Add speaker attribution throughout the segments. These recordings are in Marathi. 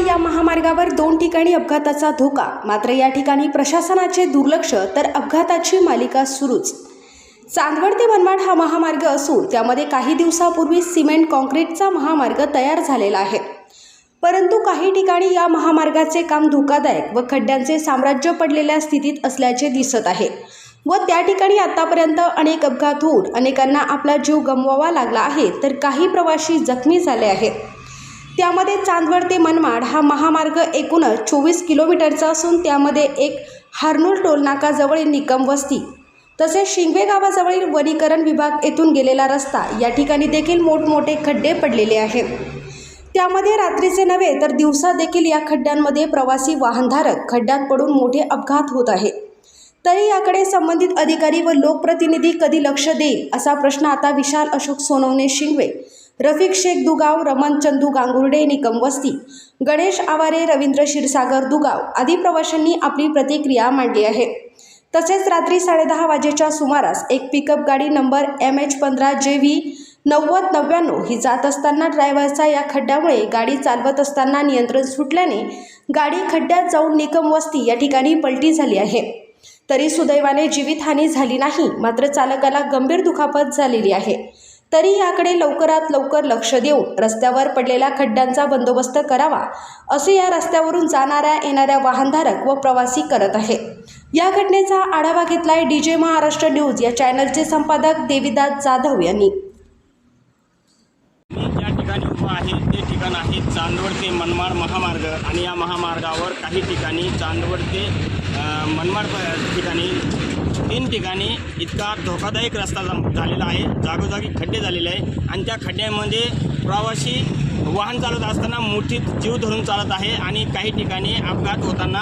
Speaker 1: चांदवड या महामार्गावर 2 ठिकाणी अपघाताचा धोका। मात्र या ठिकाणी प्रशासनाचे दुर्लक्ष तर अपघाताची मालिका सुरूच। चांदवड ते मनमाड हा महामार्ग असून त्यामध्ये काही दिवसापूर्वी सिमेंट काँक्रीटचा महामार्ग तयार झालेला आहे। परंतु काही ठिकाणी या महामार्गाचे काम धोकादायक व खड्ड्यांचे साम्राज्य पडलेल्या स्थितीत असल्याचे दिसत आहे व त्या ठिकाणी आतापर्यंत अनेक अपघात होऊन अनेकांना आपला जीव गमवावा लागला आहे, तर काही प्रवासी जखमी झाले आहेत। त्यामध्ये चांदवड ते मनमाड हा महामार्ग एकूणच 24 किलोमीटरचा असून त्यामध्ये एक हार्नूल टोलनाकाजवळील निकम वस्ती तसेच शिंगवे गावाजवळील वनीकरण विभाग येथून गेलेला रस्ता या ठिकाणी देखील मोठमोठे खड्डे पडलेले आहेत। त्यामध्ये रात्रीचे नव्हे तर दिवसा देखील या खड्ड्यांमध्ये प्रवासी वाहनधारक खड्ड्यात पडून मोठे अपघात होत आहेत। तरी याकडे संबंधित अधिकारी व लोकप्रतिनिधी कधी लक्ष देईल असा प्रश्न आता विशाल अशोक सोनवणे शिंगवे, रफिक शेख दुगाव, रमन चंदू गांगुर्डे निकम वस्ती, गणेश आवारे, रवींद्र क्षीरसागर दुगाव आदी प्रवाशांनी आपली प्रतिक्रिया मांडली आहे। तसेच रात्री 10:30 वाजेच्या सुमारास एक पिकअप गाडी नंबर MH15JV 9099 ही जात असताना ड्रायव्हरचा या खड्ड्यामुळे गाडी चालवत असताना नियंत्रण सुटल्याने गाडी खड्ड्यात जाऊन निकम वस्ती या ठिकाणी पलटी झाली आहे। तरी सुदैवाने जीवितहानी झाली नाही, मात्र चालकाला गंभीर दुखापत झालेली आहे। तरी याकडे लवकरात लवकर लक्ष देऊन रस्त्यावर पडलेल्या खड्ड्यांचा बंदोबस्त करावा असे या रस्त्यावरून जाणाऱ्या येणाऱ्या वाहनधारक व प्रवासी करत आहे। या घटनेचा आढावा घेतलाय DJ महाराष्ट्र न्यूज या चॅनलचे संपादक देविदास जाधव यांनी।
Speaker 2: ज्या ठिकाणी उभा आहे ते ठिकाण आहे चांदवड ते मनमाड महामार्ग आणि या महामार्गावर काही ठिकाणी चांदवड ते मनमाड ठिकाणी 3 ठिकाणी इतका धोकादायक रस्ता झालेला आहे। जागोजागी खड्डे झालेले आहे आणि त्या खड्ड्यामध्ये प्रवासी वाहन चालवत असताना मुठीत जीव धरून चालत आहे आणि काही ठिकाणी अपघात होताना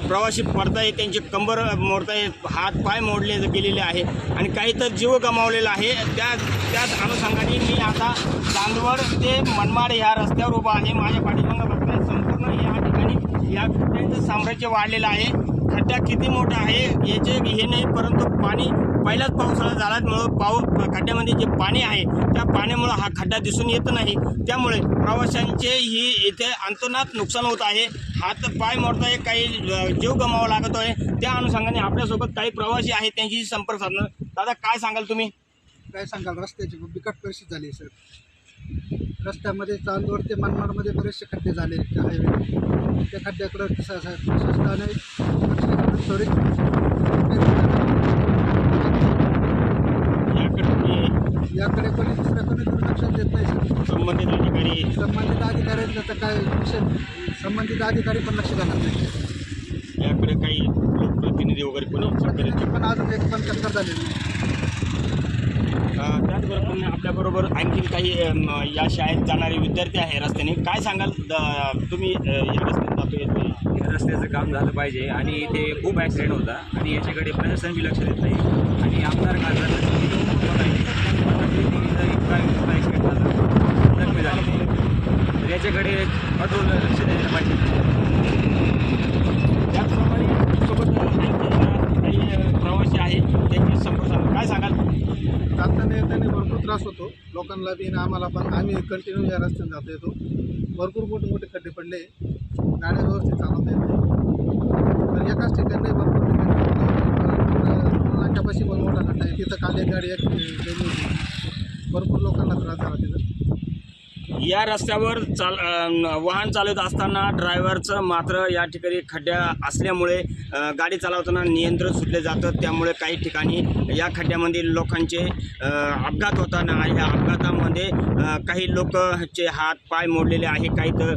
Speaker 2: प्रवासी पडताय, त्यांचे कंबर मोडताय, हात पाय मोडले गेलेले आहे आणि काही तर जीव गमावलेला आहे। त्याच अनुषंगाने मी आता चांदवड ते मनमाड ह्या रस्त्यावर उभा आहे। माझ्या पाठीमागे बघताय संपूर्ण या ठिकाणी या खड्ड्यांचं साम्राज्य वाढलेलं आहे। खड्डा किती मोठा आहे याचे हे नाही, परंतु पाणी पहिलाच पावसाळा झाल्यामुळं खड्ड्यामध्ये जे पाणी आहे त्या पाण्यामुळं हा खड्डा दिसून येत नाही। त्यामुळे प्रवाशांचे ही इथे अंतर्नात नुकसान होत आहे, हात पाय मोडत आहे, काही जीव गमावा लागत आहे। त्या अनुषंगाने आपल्यासोबत काही प्रवासी आहेत, त्यांची संपर्क साधणं। दादा काय सांगाल तुम्ही?
Speaker 3: काय सांगाल, रस्त्याची बिकट परिस्थिती झाली सर। रस्त्यामध्ये चांदवड ते मनमाडमध्ये बरेचसे खड्डे झाले हायवे, त्या खड्ड्याकडं प्रशासनाने त्वरित याकडे कोणी दुसऱ्याकडे दुर्लक्ष देत नाही सर।
Speaker 2: संबंधित
Speaker 3: अधिकाऱ्यांचा तर काय विषय, संबंधित अधिकारी पण लक्ष घालत नाही
Speaker 2: याकडे। काही लोकप्रतिनिधी वगैरे कोणी
Speaker 3: पण अजून एक पण चक्कर झालेली नाही।
Speaker 2: त्याचबरोबर आपल्याबरोबर आणखी काही या शाळेत जाणारे विद्यार्थी आहे रस्त्याने। काय सांगाल तुम्ही या रस्त्याने जातो?
Speaker 4: या रस्त्याचं काम झालं पाहिजे आणि इथे खूप ॲक्सिडेंट होता आणि याच्याकडे प्रशासन बी लक्ष देत नाही आणि आमदार खासदार इतका ॲक्सिडेंट झाला, जखमी झाले, तर याच्याकडे कठोर लक्ष द्यायला पाहिजे।
Speaker 2: त्याचप्रमाणे सोबत काही प्रवासी आहे त्यांची संपर्क काय सांगाल?
Speaker 3: जाताना येताना भरपूर त्रास होतो लोकांना बी, आम्हाला पण। आम्ही कंटिन्यू या रस्त्याने जातो येतो, भरपूर मोठे खड्डे पडले, गाड्या व्यवस्थित चालवता येत नाही। तर एकाच ठिकाणी भरपूर ठिकाणी नाक्यापाशी पण मोठा खड्डा आहे, तिथं काल एक गाडी गेली होती, भरपूर लोकांना त्रास झाला तिथं।
Speaker 2: या रस्त्यावर वाहन चालवत असताना ड्रायव्हरचं मात्र या ठिकाणी खड्ड्या असल्यामुळे गाडी चालवताना नियंत्रण सुटले जातं, त्यामुळे काही ठिकाणी या खड्ड्यामध्ये लोकांचे अपघात होताना या अपघातामध्ये काही लोकांचे हात पाय मोडलेले आहे, काही तर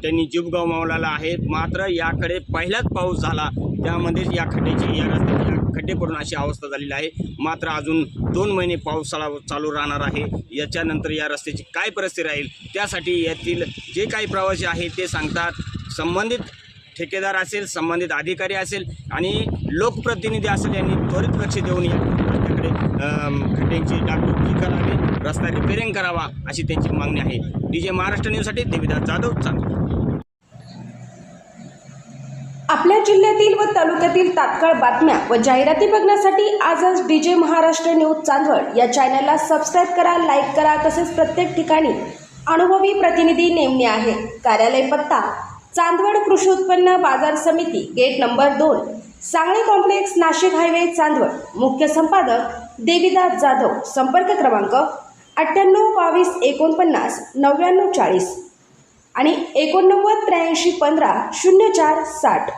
Speaker 2: त्यांनी जीव गमावलेला आहे। मात्र याकडे पहिलाच पाऊस झाला त्यामध्येच या रस्त्याची खड्डे पडून अशी अवस्था झालेली आहे। मात्र अजून 2 महिने पावसाळा चालू राहणार आहे। याच्यानंतर या रस्त्याची काय परिस्थिती राहील त्यासाठी यातील जे काही प्रवासी आहेत ते सांगतात। संबंधित ठेकेदार असेल, संबंधित अधिकारी असेल आणि लोकप्रतिनिधी असेल यांनी त्वरित लक्ष देऊन या रस्त्याकडे खड्ड्यांची डागडुजी करावी, रस्ता रिपेअरिंग करावा अशी त्यांची मागणी आहे। DJ महाराष्ट्र न्यूजसाठी देविदास जाधव, चांदवड।
Speaker 1: आपल्या जिल्ह्यातील व तालुक्यातील तात्काळ बातम्या व जाहिराती बघण्यासाठी आजच DJ महाराष्ट्र न्यूज चांदवड या चॅनलला सबस्क्राईब करा, लाईक करा, तसेच प्रत्येक ठिकाणी अनुभवी प्रतिनिधी नेमणे आहे. कार्यालय पत्ता चांदवड कृषी उत्पन्न बाजार समिती, gate number 2, Sangle complex, Nashik highway, Chandwad. मुख्य संपादक देवीदास जाधव. संपर्क क्रमांक 98 22 49 99 40 आणि 89 83 15 04 60.